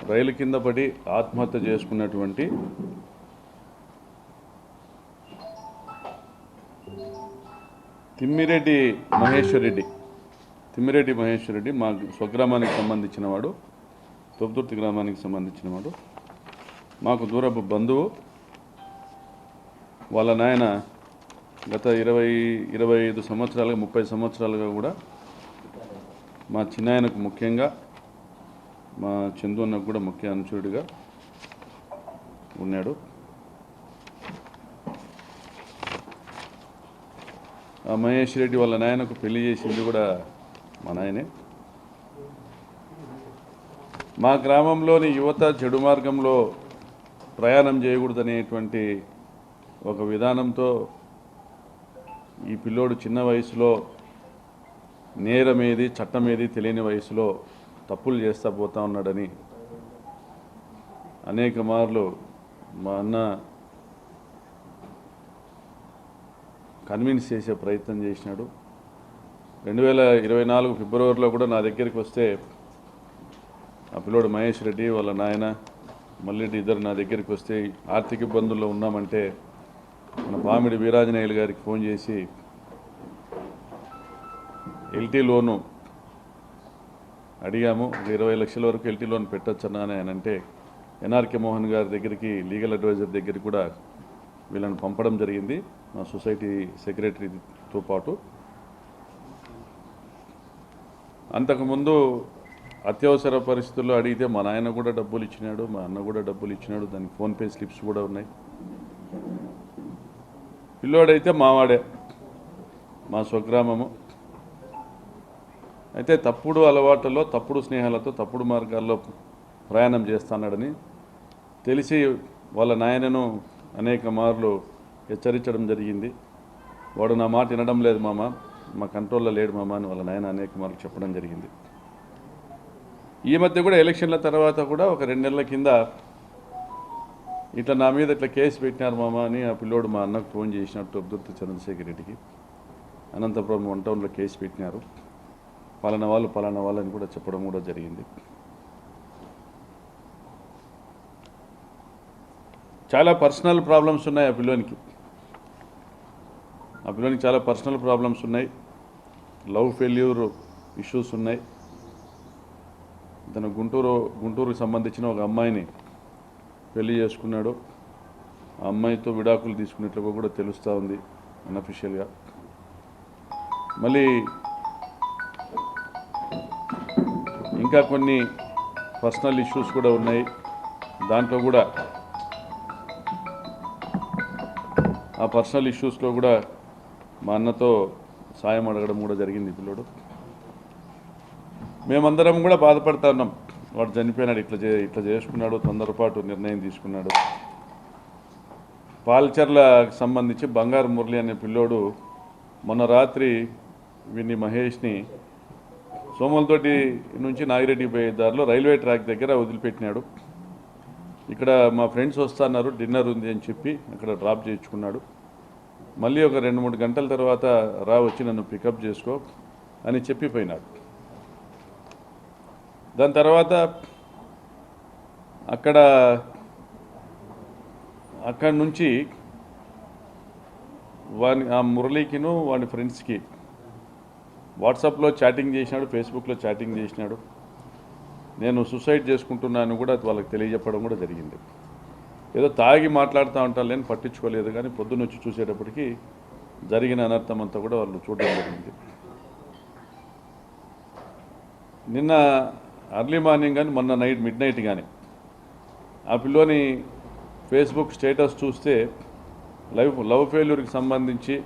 రైలు కింద పడి ఆత్మహత్య చేసుకున్నటువంటి తిమ్మిరెడ్డి మహేశ్వర్ రెడ్డి మా స్వగ్రామానికి సంబంధించిన వాడు, తొబ్బతుర్తి గ్రామానికి సంబంధించిన వాడు, మాకు దూరపు బంధువు. వాళ్ళ నాయన గత 25 సంవత్సరాలుగా 30 సంవత్సరాలుగా కూడా మా చిన్నాయనకు ముఖ్యంగా మా చందు అన్నకు కూడా ముఖ్య అనుచరుడిగా ఉన్నాడు. ఆ మహేష్ రెడ్డి వాళ్ళ నాయనకు పెళ్లి చేసింది కూడా మా నాయనే. మా గ్రామంలోని యువత చెడు మార్గంలో ప్రయాణం చేయకూడదనేటువంటి ఒక విధానంతో ఈ పిల్లోడు చిన్న వయసులో నేరమేది చట్టమేది తెలియని వయసులో తప్పులు చేస్తా పోతా ఉన్నాడని అనేక మార్లు మా అన్న కన్విన్స్ చేసే ప్రయత్నం చేసినాడు. 2024 ఫిబ్రవరిలో కూడా నా దగ్గరికి వస్తే ఆ పిల్లోడు మహేష్ రెడ్డి వాళ్ళ నాయన మల్లిరెడ్డి ఇద్దరు నా దగ్గరికి వస్తే ఆర్థిక ఇబ్బందుల్లో ఉన్నామంటే మన పామిడి వీరాంజనేయులు గారికి ఫోన్ చేసి ఎల్టీ లోను అడిగాము. 20 లక్షల వరకు ఎల్టీ లోన్ పెట్టొచ్చన్నా అని అంటే ఎన్ఆర్కే మోహన్ గారి దగ్గరికి లీగల్ అడ్వైజర్ దగ్గరికి కూడా వీళ్ళని పంపడం జరిగింది, మా సొసైటీ సెక్రటరీతో పాటు. అంతకుముందు అత్యవసర పరిస్థితుల్లో అడిగితే మా నాయన కూడా డబ్బులు ఇచ్చినాడు, మా అన్న కూడా డబ్బులు ఇచ్చినాడు, దానికి ఫోన్పే స్లిప్స్ కూడా ఉన్నాయి. పిల్లోడైతే మావాడే, మా స్వగ్రామము. అయితే తప్పుడు అలవాట్లలో తప్పుడు స్నేహాలతో తప్పుడు మార్గాల్లో ప్రయాణం చేస్తున్నాడని తెలిసి వాళ్ళ నాయనను అనేక మార్లు హెచ్చరించడం జరిగింది. వాడు నా మాట వినడం లేదు మామ, మా కంట్రోల్లో లేడు మామ అని వాళ్ళ నాయన అనేక మార్లు చెప్పడం జరిగింది. ఈ మధ్య కూడా ఎలక్షన్ల తర్వాత కూడా ఒక 2 నెలల కింద ఇట్లా నా మీద ఇట్లా కేసు పెట్టినారు మామ అని ఆ పిల్లోడు మా అన్నకు ఫోన్ చేసినట్టు తొబ్బతుర్తి చంద్రశేఖర్ రెడ్డికి అనంతపురం 1 టౌన్లో కేసు పెట్టినారు, పలానా వాళ్ళు అని కూడా చెప్పడం కూడా జరిగింది. చాలా పర్సనల్ ప్రాబ్లమ్స్ ఉన్నాయి ఆ పిల్లోనికి చాలా పర్సనల్ ప్రాబ్లమ్స్ ఉన్నాయి, లవ్ ఫెయిల్యూర్ ఇష్యూస్ ఉన్నాయి. తను గుంటూరుకు సంబంధించిన ఒక అమ్మాయిని పెళ్లి చేసుకున్నాడు. ఆ అమ్మాయితో విడాకులు తీసుకున్నట్లుగా కూడా తెలుస్తూ ఉంది అన్అఫిషియల్గా. మళ్ళీ ఇంకా కొన్ని పర్సనల్ ఇష్యూస్ కూడా ఉన్నాయి. దాంట్లో కూడా ఆ పర్సనల్ ఇష్యూస్లో కూడా మా అన్నతో సాయం అడగడం కూడా జరిగింది పిల్లోడు. మేమందరం కూడా బాధపడతా ఉన్నాం, వాడు చనిపోయినాడు, ఇట్లా చేసుకున్నాడు, తొందరపాటు నిర్ణయం తీసుకున్నాడు. పాల్చర్లకు సంబంధించి బంగారు మురళి అనే పిల్లోడు మొన్న రాత్రి వీడిని మహేష్ని సోమలతోటి నుంచి నాగిరెడ్డి పోయే దారిలో రైల్వే ట్రాక్ దగ్గర వదిలిపెట్టినాడు. ఇక్కడ మా ఫ్రెండ్స్ వస్తున్నారు, డిన్నర్ ఉంది అని చెప్పి అక్కడ డ్రాప్ చేయించుకున్నాడు. మళ్ళీ ఒక 2-3 గంటల తర్వాత వచ్చి నన్ను పికప్ చేసుకో అని చెప్పిపోయినాడు. దాని తర్వాత అక్కడి నుంచి ఆ మురళీకిను వాడి ఫ్రెండ్స్కి వాట్సాప్లో చాటింగ్ చేసినాడు, ఫేస్బుక్లో చాటింగ్ చేసినాడు. నేను సూసైడ్ చేసుకుంటున్నాను కూడా వాళ్ళకి తెలియజెప్పడం కూడా జరిగింది. ఏదో తాగి మాట్లాడుతూ ఉంటాను లేని పట్టించుకోలేదు, కానీ పొద్దున్నొచ్చి చూసేటప్పటికి జరిగిన అనర్థం అంతా కూడా వాళ్ళు చూడడం జరిగింది. నిన్న అర్లీ మార్నింగ్ కానీ మొన్న మిడ్ నైట్ కానీ ఆ పిల్లోని ఫేస్బుక్ స్టేటస్ చూస్తే లవ్ ఫెయిల్యూర్కి సంబంధించి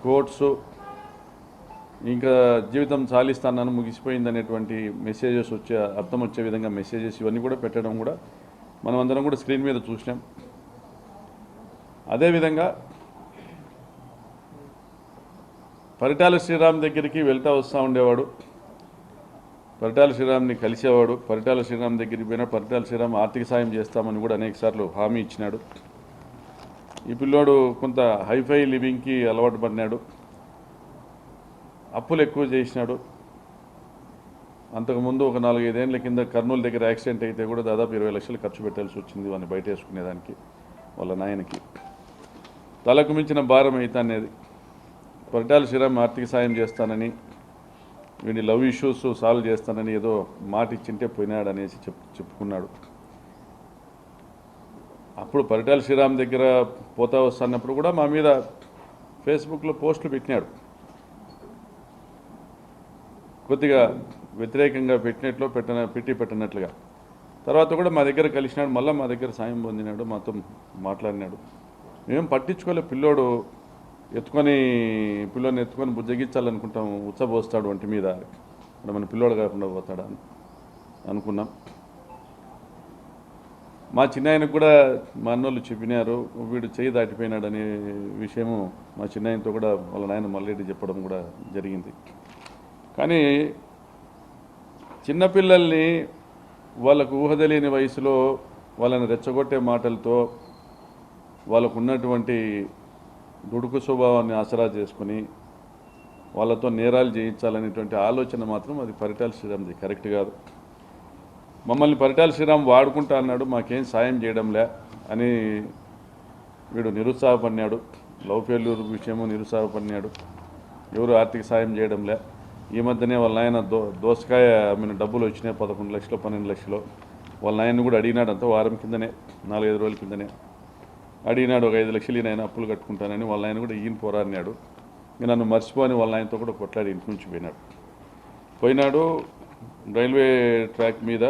కోట్సు ఇంకా జీవితం సాలిస్తానని ముగిసిపోయింది అనేటువంటి మెసేజెస్ అర్థం వచ్చే విధంగా మెసేజెస్ ఇవన్నీ కూడా పెట్టడం కూడా మనం అందరం కూడా స్క్రీన్ మీద చూసినాం. అదేవిధంగా పరిటాల శ్రీరామ్ దగ్గరికి వెళ్తూ వస్తూ ఉండేవాడు, పరిటాల శ్రీరామ్ని కలిసేవాడు. పరిటాల శ్రీరామ్ దగ్గరికి పోయినా పరిటాల శ్రీరామ్ ఆర్థిక సాయం చేస్తామని కూడా అనేకసార్లు హామీ ఇచ్చినాడు. ఈ పిల్లోడు కొంత హైఫై లివింగ్కి అలవాటు పడినాడు, అప్పులు ఎక్కువ చేసినాడు. అంతకుముందు ఒక 4-5 ఏళ్ల కింద కర్నూలు దగ్గర యాక్సిడెంట్ అయితే కూడా దాదాపు 20 లక్షలు ఖర్చు పెట్టాల్సి వచ్చింది వాడిని బయట వేసుకునేదానికి వాళ్ళ నాయనకి. తలకు మించిన భారం అయితే అనేది పరిటాల శ్రీరామ్ ఆర్థిక సాయం చేస్తానని వీడి లవ్ ఇష్యూస్ సాల్వ్ చేస్తానని ఏదో మాట ఇచ్చింటే పోయినాడు అనేసి చెప్పుకున్నాడు. అప్పుడు పరిటాల శ్రీరామ్ దగ్గర పోతా వస్తున్నప్పుడు కూడా మా మీద ఫేస్బుక్లో పోస్టులు పెట్టినాడు, కొద్దిగా వ్యతిరేకంగా పెట్టినట్లుగా. తర్వాత కూడా మా దగ్గర కలిసినాడు, మళ్ళీ మా దగ్గర సాయం పొందినాడు, మాతో మాట్లాడినాడు. మేము పట్టించుకోలే. పిల్లోని ఎత్తుకొని బుజ్జగించాలనుకుంటాం, ఉచ్చబోస్తాడు ఒంటి మీద, మన పిల్లోడు కాకుండా పోతాడా అనుకున్నాం. మా చిన్నాయనకు కూడా మా అన్నోళ్ళు చెప్పినారు, వీడు చేయి దాటిపోయినాడనే విషయము మా చిన్నాయనతో కూడా వాళ్ళ నాయన మల్లెడ్డి చెప్పడం కూడా జరిగింది. కానీ చిన్నపిల్లల్ని వాళ్ళకు ఊహ తెలియని వయసులో వాళ్ళని రెచ్చగొట్టే మాటలతో వాళ్ళకు ఉన్నటువంటి దుడుకు స్వభావాన్ని ఆసరా చేసుకుని వాళ్ళతో నేరాలు చేయించాలనేటువంటి ఆలోచన మాత్రం అది పరిటాల శ్రీరామ్ది కరెక్ట్ కాదు. మమ్మల్ని పరిటాల శ్రీరామ్ వాడుకుంటా అన్నాడు, మాకేం సాయం చేయడంలే అని వీడు నిరుత్సాహపడినాడు. లవ్ ఫెయిల్యూర్ విషయము నిరుత్సాహపడినాడు, ఎవరు ఆర్థిక సాయం చేయడంలే. ఈ మధ్యనే వాళ్ళ నాయన దోసకాయ అమ్మిన డబ్బులు వచ్చినాయి, 11 లక్షలు 12 లక్షలు. వాళ్ళ నాయన్ని కూడా అడిగినాడు, అంతా వారం కిందనే, 4-5 రోజుల కిందనే అడిగినాడు, ఒక 5 లక్షలు నేను అప్పులు కట్టుకుంటానని. వాళ్ళ ఆయన కూడా ఈయన పోరాడినాడు. నన్ను మర్చిపోని వాళ్ళ ఆయనతో కూడా కొట్లాడి ఇంటి నుంచి పోయినాడు. రైల్వే ట్రాక్ మీద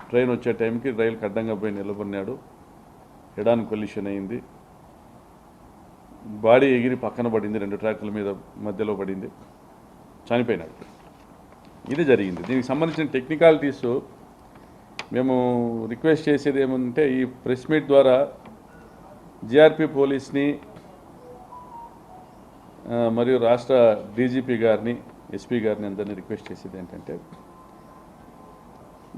ట్రైన్ వచ్చే టైంకి రైలుకి అడ్డంగా పోయి నిలబడినాడు. హెడ్-ఆన్ కొలిషన్ అయింది, బాడీ ఎగిరి పక్కన పడింది, 2 ట్రాక్ల మీద మధ్యలో పడింది, చనిపోయినాడు. ఇది జరిగింది. దీనికి సంబంధించిన టెక్నికాలిటీస్ మేము రిక్వెస్ట్ చేసేది ఏమంటే, ఈ ప్రెస్ మీట్ ద్వారా జిఆర్పి పోలీస్ని మరియు రాష్ట్ర డీజీపీ గారిని, ఎస్పీ గారిని అందరినీ రిక్వెస్ట్ చేసేది ఏంటంటే,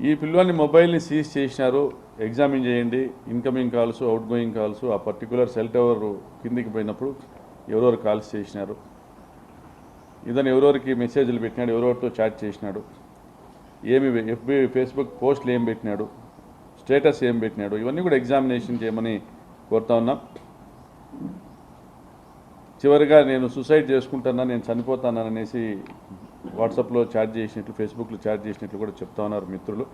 ఈ పిల్లోని మొబైల్ని సీజ్ చేసినారు, ఎగ్జామిన్ చేయండి. Incoming calls, out going calls, ఆ పర్టికులర్ సెల్ టవర్ కిందికి పోయినప్పుడు ఎవరెవరు కాల్స్ చేసినారు, ఇదని ఎవరెవరికి మెసేజ్లు పెట్టినాడు, ఎవరెవరితో చాట్ చేసినాడు, ఏమి ఎఫ్బి ఫేస్బుక్ పోస్టులు ఏం పెట్టినాడు, స్టేటస్ ఏం పెట్టినాడు, ఇవన్నీ కూడా ఎగ్జామినేషన్ చేయమని కోరుతా ఉన్నాం. చివరిగా నేను సూసైడ్ చేసుకుంటున్నా, నేను చనిపోతానని అనేసి వాట్సాప్లో చాట్ చేసినట్లు, ఫేస్బుక్లో చాట్ చేసినట్లు కూడా చెప్తా ఉన్నారు మిత్రులు.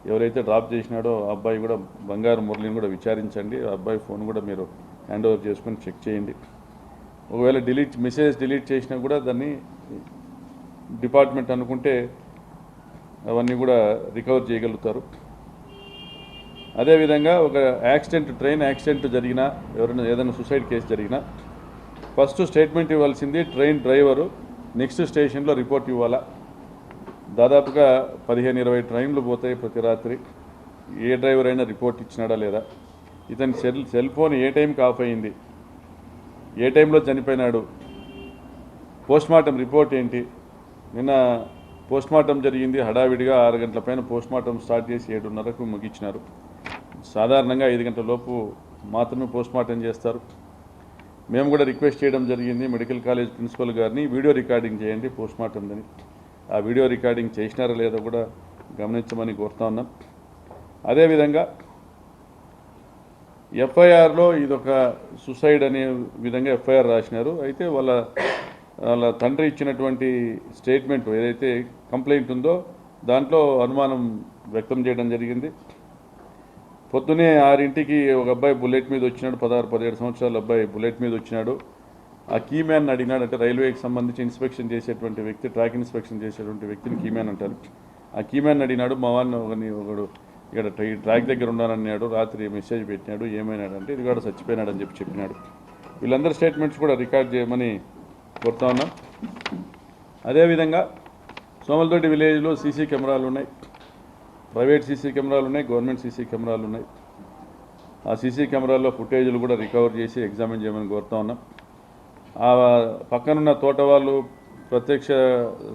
ఎవరైతే డ్రాప్ చేసినాడో ఆ అబ్బాయి కూడా, బంగారు మురళిని కూడా విచారించండి. ఆ అబ్బాయి ఫోన్ కూడా మీరు హ్యాండ్ ఓవర్ చేసుకొని చెక్ చేయండి. ఒకవేళ మెసేజ్ డిలీట్ చేసినా కూడా దాన్ని డిపార్ట్మెంట్ అనుకుంటే అవన్నీ కూడా రికవర్ చేయగలుగుతారు. అదేవిధంగా ఒక ట్రైన్ యాక్సిడెంట్ జరిగినా, ఎవరైనా ఏదైనా సూసైడ్ కేసు జరిగినా ఫస్ట్ స్టేట్మెంట్ ఇవ్వాల్సింది ట్రైన్ డ్రైవరు, నెక్స్ట్ స్టేషన్లో రిపోర్ట్ ఇవ్వాలా. దాదాపుగా 15-20 ట్రైన్లు పోతాయి ప్రతి రాత్రి. ఏ డ్రైవర్ అయినా రిపోర్ట్ ఇచ్చినాడా లేదా, ఇతని సెల్ ఫోన్ ఏ టైంకి ఆఫ్ అయింది, ఏ టైంలో చనిపోయినాడు, పోస్ట్మార్టం రిపోర్ట్ ఏంటి. నిన్న పోస్ట్మార్టం జరిగింది, హడావిడిగా 6 గంటల పైన పోస్ట్మార్టం స్టార్ట్ చేసి 7:30కు ముగించినారు. సాధారణంగా 5 గంటల లోపు మాత్రమే పోస్ట్మార్టం చేస్తారు. మేము కూడా రిక్వెస్ట్ చేయడం జరిగింది మెడికల్ కాలేజ్ ప్రిన్సిపల్ గారిని, వీడియో రికార్డింగ్ చేయండి పోస్ట్మార్టందని. ఆ వీడియో రికార్డింగ్ చేసినారో లేదో కూడా గమనించమని కోరుతా ఉన్నాం. అదేవిధంగా ఎఫ్ఐఆర్లో ఇదొక సూసైడ్ అనే విధంగా ఎఫ్ఐఆర్ రాసినారు. అయితే వాళ్ళ తండ్రి ఇచ్చినటువంటి స్టేట్మెంట్ ఏదైతే కంప్లైంట్ ఉందో దాంట్లో అనుమానం వ్యక్తం చేయడం జరిగింది. పొద్దునే 6ంటికి ఒక అబ్బాయి బుల్లెట్ మీద వచ్చినాడు, 16-17 సంవత్సరాల అబ్బాయి బుల్లెట్ మీద వచ్చినాడు. ఆ కీమ్యాన్ అడిగినాడు, అంటే రైల్వేకి సంబంధించి ఇన్స్పెక్షన్ చేసేటువంటి వ్యక్తి, ట్రాక్ ఇన్స్పెక్షన్ చేసేటువంటి వ్యక్తిని కీమ్యాన్ అంటారు. ఆ కీమ్యాన్ అడిగినాడు, మా వాడిని ఒకడు ఇక్కడ ట్రాక్ దగ్గర ఉన్నానన్నాడు, రాత్రి మెసేజ్ పెట్టినాడు, ఏమైనాడంటే ఇది కూడా చచ్చిపోయినాడని చెప్పినాడు. వీళ్ళందరి స్టేట్మెంట్స్ కూడా రికార్డ్ చేయమని కోరుతా ఉన్నాం. అదేవిధంగా సోమలదొడ్డి విలేజ్లో సీసీ కెమెరాలు ఉన్నాయి, ప్రైవేట్ సీసీ కెమెరాలు ఉన్నాయి, గవర్నమెంట్ సీసీ కెమెరాలు ఉన్నాయి. ఆ సీసీ కెమెరాల్లో ఫుటేజ్లు కూడా రికవర్ చేసి ఎగ్జామిన్ చేయమని కోరుతా ఉన్నాం. ఆ పక్కనున్న తోట వాళ్ళు, ప్రత్యక్ష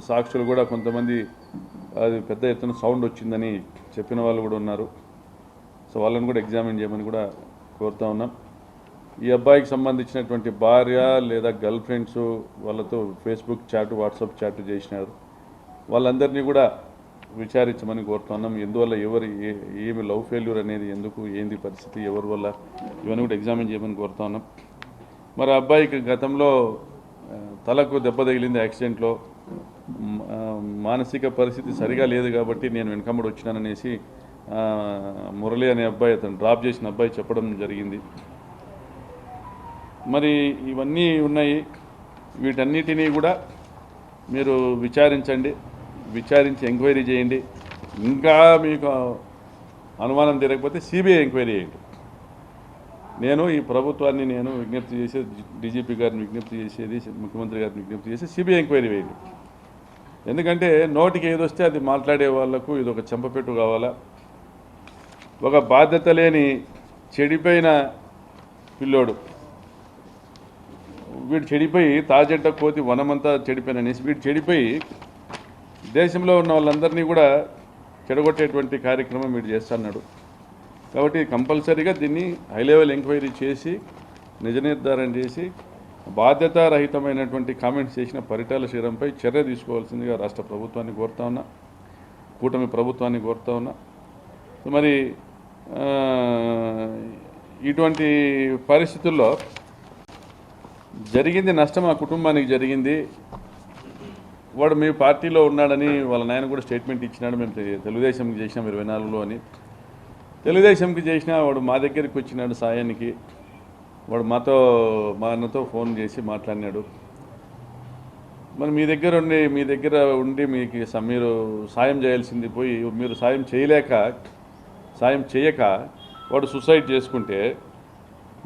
సాక్షులు కూడా కొంతమంది అది పెద్ద ఎత్తున సౌండ్ వచ్చిందని చెప్పిన వాళ్ళు కూడా ఉన్నారు. సో వాళ్ళని కూడా ఎగ్జామిన్ చేయమని కూడా కోరుతా ఉన్నాం. ఈ అబ్బాయికి సంబంధించినటువంటి భార్య లేదా గర్ల్ ఫ్రెండ్స్ వాళ్ళతో ఫేస్బుక్ చాట్, వాట్సాప్ చాట్ చేసినారు. వాళ్ళందరినీ కూడా విచారించమని కోరుతున్నాం. ఎందువల్ల ఏమి లవ్ ఫెయిల్యూర్ అనేది ఎందుకు, ఏంది పరిస్థితి, ఎవరి వల్ల, ఇవన్నీ కూడా ఎగ్జామిన్ చేయమని కోరుతున్నాం. మరి అబ్బాయికి గతంలో తలకు దెబ్బ తగిలింది యాక్సిడెంట్లో. మానసిక పరిస్థితి సరిగా లేదు కాబట్టి నేను వెనకమ్మడి వచ్చినాననేసి మురళి అనే అబ్బాయి, అతను డ్రాప్ చేసిన అబ్బాయి చెప్పడం జరిగింది. మరి ఇవన్నీ ఉన్నాయి. వీటన్నిటినీ కూడా మీరు విచారించండి, విచారించి ఎంక్వైరీ చేయండి. ఇంకా మీకు అనుమానం తీరకపోతే సిబిఐ ఎంక్వైరీ చేయండి. నేను ఈ ప్రభుత్వాన్ని విజ్ఞప్తి చేసేది, డీజీపీ గారిని విజ్ఞప్తి చేసేది, ముఖ్యమంత్రి గారిని విజ్ఞప్తి చేసి సిబిఐ ఎంక్వైరీ వేయండి. ఎందుకంటే నోటికి ఏదొస్తే అది మాట్లాడే వాళ్లకు ఇది ఒక చెంపపెట్టు కావాలా. ఒక బాధ్యత లేని చెడిపోయిన పిల్లోడు, వీడు చెడిపోయి తాజెడ్డ కోతి వనమంతా చెడిపోయిననేసి వీడు చెడిపోయి దేశంలో ఉన్న వాళ్ళందరినీ కూడా చెడగొట్టేటువంటి కార్యక్రమం వీడు చేస్తున్నాడు. కాబట్టి కంపల్సరీగా దీన్ని హై లెవెల్ ఎంక్వైరీ చేసి నిజ నిర్ధారణ చేసి బాధ్యతారహితమైనటువంటి కామెంట్స్ చేసిన పరిటాల శ్రీరామ్పై చర్య తీసుకోవాల్సిందిగా రాష్ట్ర ప్రభుత్వాన్ని కోరుతా ఉన్నా, కూటమి ప్రభుత్వాన్ని కోరుతా ఉన్నా. మరి ఇటువంటి పరిస్థితుల్లో జరిగింది నష్టం ఆ కుటుంబానికి జరిగింది. వాడు మీ పార్టీలో ఉన్నాడని వాళ్ళ నాయన కూడా స్టేట్మెంట్ ఇచ్చినాడు, మేము తెలుగుదేశంకి చేసినాం 24లో అని. తెలుగుదేశంకి చేసినా వాడు మా దగ్గరికి వచ్చినాడు సాయానికి. వాడు మా అన్నతో ఫోన్ చేసి మాట్లాడినాడు. మరి మీ దగ్గర ఉండి మీకు మీరు సాయం చేయాల్సింది పోయి మీరు సాయం చేయక వాడు సూసైడ్ చేసుకుంటే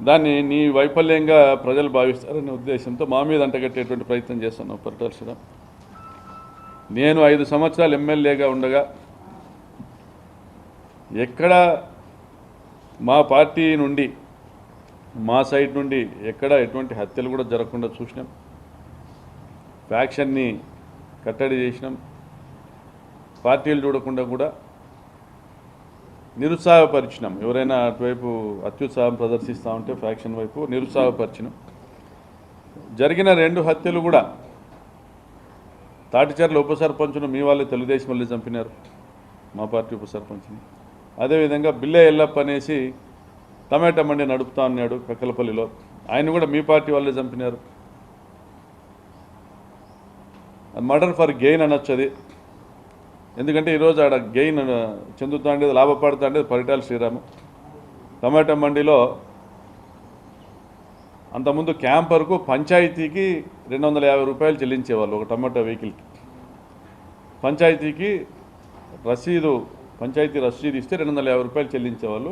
దాన్ని నీ వైఫల్యంగా ప్రజలు భావిస్తారనే ఉద్దేశంతో మా మీద అంటగట్టేటువంటి ప్రయత్నం చేస్తున్నావు పరిటాల శ్రీరామ్. నేను 5 సంవత్సరాలు ఎమ్మెల్యేగా ఉండగా ఎక్కడ మా పార్టీ నుండి, మా సైడ్ నుండి ఎక్కడ ఎటువంటి హత్యలు కూడా జరగకుండా చూసినాం. ఫ్యాక్షన్ని కట్టడి చేసినాం. పార్టీలు చూడకుండా కూడా నిరుత్సాహపరిచినాం. ఎవరైనా అటువైపు అత్యుత్సాహం ప్రదర్శిస్తూ ఉంటే ఫ్యాక్షన్ వైపు నిరుత్సాహపరిచినాం. జరిగిన 2 హత్యలు కూడా తాటిచర్ల ఉప సర్పంచ్ను మీ వాళ్ళే తెలుగుదేశం వాళ్ళే చంపినారు, మా పార్టీ ఉప సర్పంచ్ని. అదేవిధంగా బిల్లె ఎల్లప్ప అనేసి టమాటా మండి నడుపుతా ఉన్నాడు కక్కలపల్లిలో, ఆయన కూడా మీ పార్టీ వాళ్ళే చంపినారు. మర్డర్ ఫర్ గెయిన్ అనొచ్చు అది. ఎందుకంటే ఈరోజు ఆడ గెయిన్ చెందుతూ ఉండేది, లాభపడుతూ ఉండేది పరిటాల శ్రీరామ్. టమాటా మండిలో అంతకుముందు క్యాంపర్కు పంచాయతీకి 250 రూపాయలు చెల్లించేవాళ్ళు ఒక టమాటా వెహికల్కి. పంచాయతీ రసీదు ఇస్తే 250 రూపాయలు చెల్లించేవాళ్ళు.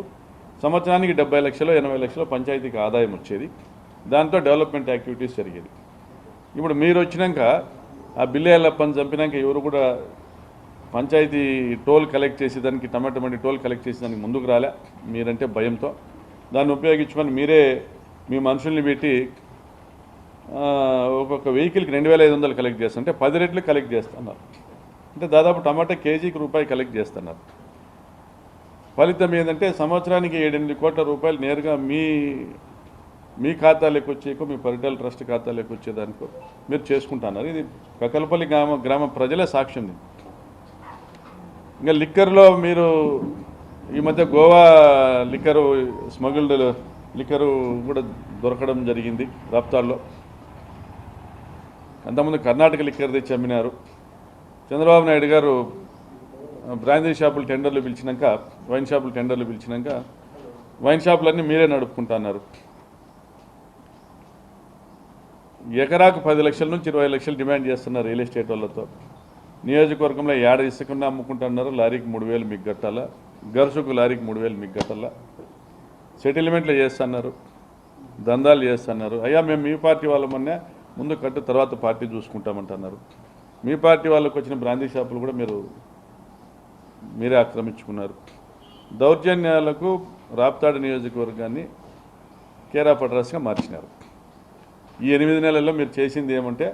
సంవత్సరానికి 70 లక్షలు 80 లక్షలు పంచాయతీకి ఆదాయం వచ్చేది. దాంతో డెవలప్మెంట్ యాక్టివిటీస్ జరిగేది. ఇప్పుడు మీరు వచ్చినాక ఆ బిల్లేళ్ళప్పని చంపినాక ఎవరు కూడా పంచాయతీ టోల్ కలెక్ట్ చేసేదానికి, టమాటా మండి టోల్ కలెక్ట్ చేసేదానికి ముందుకు రాలే. మీరంటే భయంతో దాన్ని ఉపయోగించుకొని మీరే మీ మనుషుల్ని పెట్టి ఒక్కొక్క వెహికల్కి 2500 కలెక్ట్ చేస్తుంటే 10 రెట్లు కలెక్ట్ చేస్తున్నారు. అంటే దాదాపు టమాటా కేజీకి రూపాయి కలెక్ట్ చేస్తున్నారు. ఫలితం ఏంటంటే సంవత్సరానికి 7-8 కోట్ల రూపాయలు నేరుగా మీ ఖాతాలోకి వచ్చేకో, మీ పరిటాల ట్రస్ట్ ఖాతాలోకి వచ్చేదానికో మీరు చేసుకుంటున్నారు. ఇది కక్కలపల్లి గ్రామ ప్రజలే సాక్ష్యం. ఇంకా లిక్కర్లో మీరు ఈ మధ్య గోవా స్మగుల్డ్ లిక్కరు కూడా దొరకడం జరిగింది రాప్తాడులో. అంతకుముందు కర్ణాటక లిక్కర్ తెచ్చి అమ్మినారు. చంద్రబాబు నాయుడు గారు బ్రాందీ షాపులు టెండర్లు పిలిచినాక, వైన్ షాపులు టెండర్లు పిలిచినాక వైన్ షాపులన్నీ మీరే నడుపుకుంటున్నారు. ఎకరాకు 10 లక్షల నుంచి 20 లక్షలు డిమాండ్ చేస్తున్నారు రియల్ ఎస్టేట్ వాళ్ళతో. నియోజకవర్గంలో ఏడ ఇసుకుండా అమ్ముకుంటున్నారు. లారీకి 3000 మీకు కట్టాలా, గరుసుకు లారీకి 3000 మీకు కట్టాలా. సెటిల్మెంట్లు చేస్తున్నారు, దందాలు చేస్తున్నారు. అయ్యా మేము మీ పార్టీ వాళ్ళమన్నా ముందు కట్టు తర్వాత పార్టీ చూసుకుంటామంటున్నారు. మీ పార్టీ వాళ్ళకు వచ్చిన బ్రాందీ షాపులు కూడా మీరే ఆక్రమించుకున్నారు. దౌర్జన్యాలకు రాప్తాడు నియోజకవర్గాన్ని కేరా పట్రాస్గా మార్చినారు. ఈ 8 నెలల్లో మీరు చేసింది ఏమంటే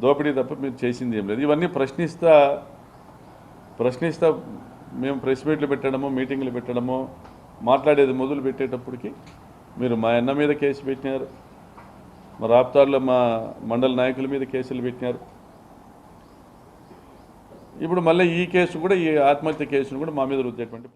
దోపిడీ తప్ప మీరు చేసింది ఏం లేదు. ఇవన్నీ ప్రశ్నిస్తా మేము ప్రెస్ మీట్లు పెట్టడము, మీటింగ్లు పెట్టడము, మాట్లాడేది మొదలు పెట్టేటప్పటికి మీరు మా అన్న మీద కేసు పెట్టినారు, మా రాప్తాడులో మా మండల నాయకుల మీద కేసులు పెట్టినారు. ఇప్పుడు మళ్ళీ ఈ కేసు కూడా, ఈ ఆత్మహత్య కేసును కూడా మా మీద రుద్దేటువంటి